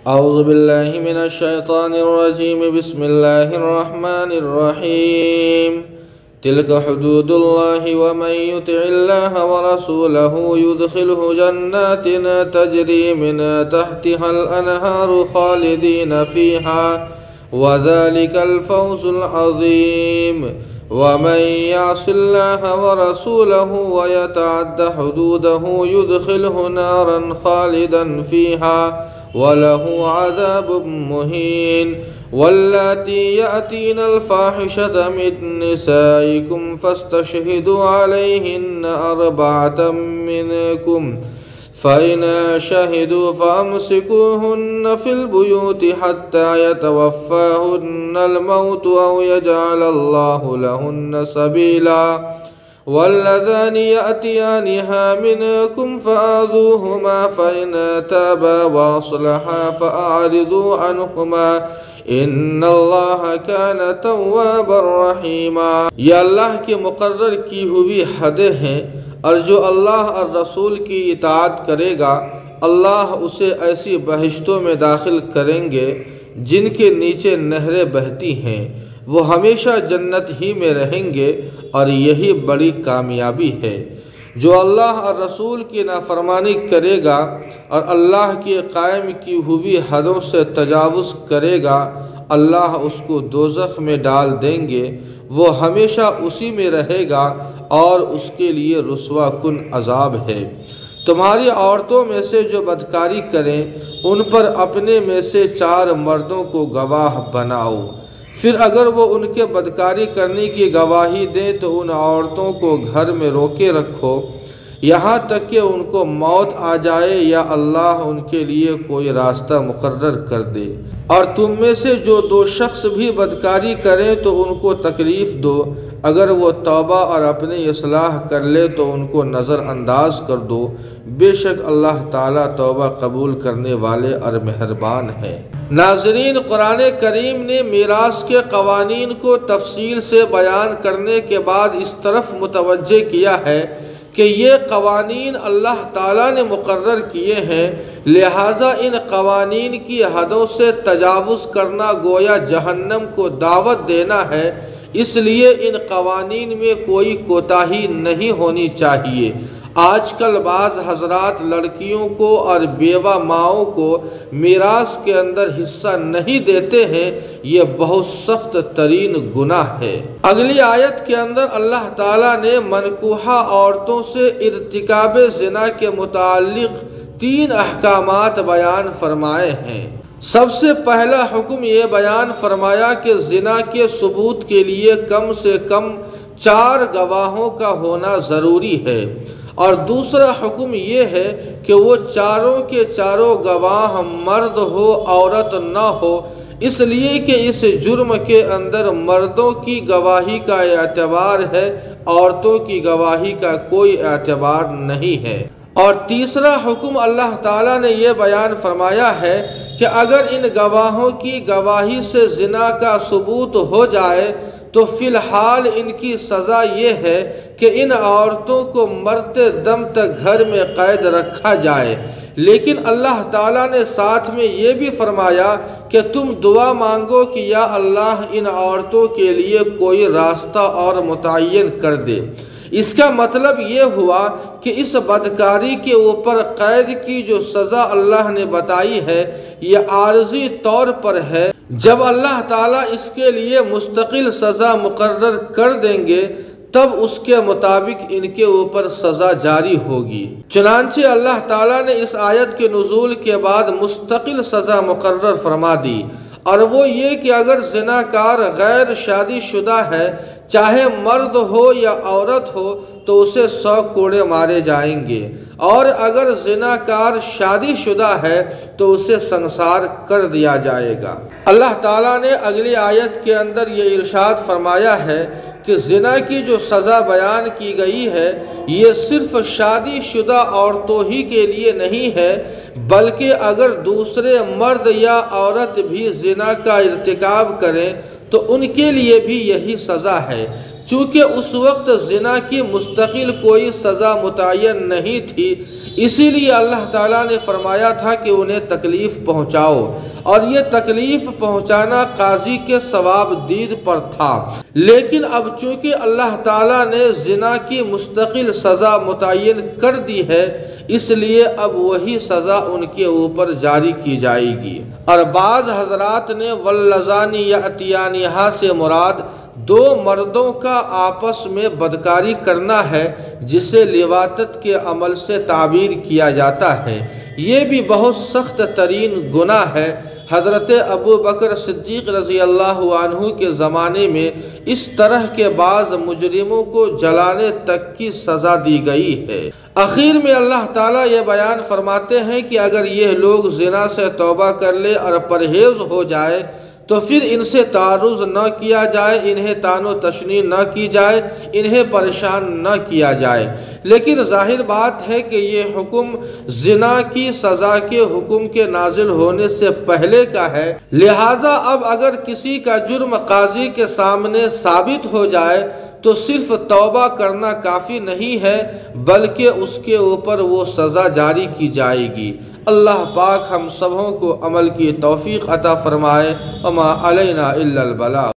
أعوذ بالله من الشيطان الرجيم. بسم الله الرحمن الرحيم. تلك حدود الله ومن يطع الله ورسوله يدخله جنات تجري من تحتها الأنهار خالدين فيها وذلك الفوز العظيم. ومن يعص الله ورسوله ويتعد حدوده يدخله نارا خالدا فيها وله عذاب مهين. واللاتي يأتين الفاحشة من نسائكم فاستشهدوا عليهن 4 منكم فإن شهدوا فأمسكوهن في البيوت حتى يتوفاهن الموت أو يجعل الله لهن سبيلا. واللذان يأتيانها منكم فآذوهما فإن تابا وأصلحا فأعرضوا عنهما ان اللہ کان توابا رحیما. یہ اللہ کے مقرر کی ہوئی حدیں ہیں اور جو اللہ اور رسول کی اطاعت کرے گا اللہ اسے ایسی بہشتوں میں داخل کریں گے جن کے نیچے نہریں بہتی ہیں. وہ ہمیشہ جنت ہی میں رہیں گے اور یہی بڑی کامیابی ہے. جو اللہ اور رسول کی نافرمانی کرے گا اور اللہ کی قائم کی ہوئی حدوں سے تجاوز کرے گا اللہ اس کو دوزخ میں ڈال دیں گے. وہ ہمیشہ اسی میں رہے گا اور اس کے لیے رسوا کن عذاب ہے. تمہاری عورتوں میں سے جو بدکاری کریں ان پر اپنے میں سے 4 مردوں کو گواہ بناؤ. پھر اگر وہ ان کے بدکاری کرنے کی گواہی دیں تو ان عورتوں کو گھر میں روکے رکھو یہاں تک کہ ان کو موت آ جائے یا اللہ ان کے لیے کوئی راستہ مقرر کر دے. اور تم میں سے جو 2 شخص بھی بدکاری کریں تو ان کو تکلیف دو. اگر وہ توبہ اور اپنی اصلاح کر لے تو ان کو نظر انداز کر دو. بے شک اللہ تعالیٰ توبہ قبول کرنے والے اور مہربان ہے. ناظرین، قرآن کریم نے میراث کے قوانین کو تفصیل سے بیان کرنے کے بعد اس طرف متوجہ کیا ہے کہ یہ قوانین اللہ تعالیٰ نے مقرر کیے ہیں، لہٰذا ان قوانین کی حدوں سے تجاوز کرنا گویا جہنم کو دعوت دینا ہے. اس لیے ان قوانین میں کوئی کوتاہی نہیں ہونی چاہیے. آج کل بعض حضرات لڑکیوں کو اور بیوہ ماؤں کو میراث کے اندر حصہ نہیں دیتے ہیں. یہ بہت سخت ترین گناہ ہے. اگلی آیت کے اندر اللہ تعالیٰ نے منکوحہ عورتوں سے ارتکاب زنا کے متعلق 3 احکامات بیان فرمائے ہیں. سب سے پہلا حکم یہ بیان فرمایا کہ زنا کے ثبوت کے لیے کم سے کم 4 گواہوں کا ہونا ضروری ہے. اور دوسرا حکم یہ ہے کہ وہ چاروں کے چاروں گواہ مرد ہو عورت نہ ہو، اس لیے کہ اس جرم کے اندر مردوں کی گواہی کا اعتبار ہے، عورتوں کی گواہی کا کوئی اعتبار نہیں ہے. اور تیسرا حکم اللہ تعالیٰ نے یہ بیان فرمایا ہے کہ اگر ان گواہوں کی گواہی سے زنا کا ثبوت ہو جائے تو فی الحال ان کی سزا یہ ہے کہ ان عورتوں کو مرتے دم تک گھر میں قید رکھا جائے. لیکن اللہ تعالیٰ نے ساتھ میں یہ بھی فرمایا کہ تم دعا مانگو کہ یا اللہ ان عورتوں کے لیے کوئی راستہ اور متعین کر دے. اس کا مطلب یہ ہوا کہ اس بدکاری کے اوپر قید کی جو سزا اللہ نے بتائی ہے یہ عارضی طور پر ہے. جب اللہ تعالیٰ اس کے لیے مستقل سزا مقرر کر دیں گے تب اس کے مطابق ان کے اوپر سزا جاری ہوگی. چنانچہ اللہ تعالیٰ نے اس آیت کے نزول کے بعد مستقل سزا مقرر فرما دی، اور وہ یہ کہ اگر زناکار غیر شادی شدہ ہے، چاہے مرد ہو یا عورت ہو، تو اسے 100 کوڑے مارے جائیں گے، اور اگر زناکار شادی شدہ ہے تو اسے سنسار کر دیا جائے گا. اللہ تعالیٰ نے اگلی آیت کے اندر یہ ارشاد فرمایا ہے کہ زنا کی جو سزا بیان کی گئی ہے یہ صرف شادی شدہ عورتوں ہی کے لیے نہیں ہے، بلکہ اگر دوسرے مرد یا عورت بھی زنا کا ارتکاب کریں تو ان کے لیے بھی یہی سزا ہے. چونکہ اس وقت زنا کی مستقل کوئی سزا متعین نہیں تھی، اسی لیے اللہ تعالیٰ نے فرمایا تھا کہ انہیں تکلیف پہنچاؤ، اور یہ تکلیف پہنچانا قاضی کے ثواب دید پر تھا۔ لیکن اب چونکہ اللہ تعالیٰ نے زنا کی مستقل سزا متعین کر دی ہے، اس لیے اب وہی سزا ان کے اوپر جاری کی جائے گی۔ اور بعض حضرات نے واللذانی یأتیانہا سے مراد دو مردوں کا آپس میں بدکاری کرنا ہے، جسے لواطت کے عمل سے تعبیر کیا جاتا ہے۔ یہ بھی بہت سخت ترین گناہ ہے۔ حضرت ابو بکر صدیق رضی اللہ عنہ کے زمانے میں اس طرح کے بعض مجرموں کو جلانے تک کی سزا دی گئی ہے۔ آخر میں اللہ تعالیٰ یہ بیان فرماتے ہیں کہ اگر یہ لوگ زنا سے توبہ کر لے اور پرہیز ہو جائے تو پھر ان سے تعرض نہ کیا جائے، انہیں طعن و تشنیع نہ کی جائے، انہیں پریشان نہ کیا جائے۔ لیکن ظاہر بات ہے کہ یہ حکم زنا کی سزا کے حکم کے نازل ہونے سے پہلے کا ہے، لہٰذا اب اگر کسی کا جرم قاضی کے سامنے ثابت ہو جائے تو صرف توبہ کرنا کافی نہیں ہے، بلکہ اس کے اوپر وہ سزا جاری کی جائے گی۔ اللہ پاک ہم سبوں کو عمل کی توفیق عطا فرمائے۔ وما علینا الا البلاغ۔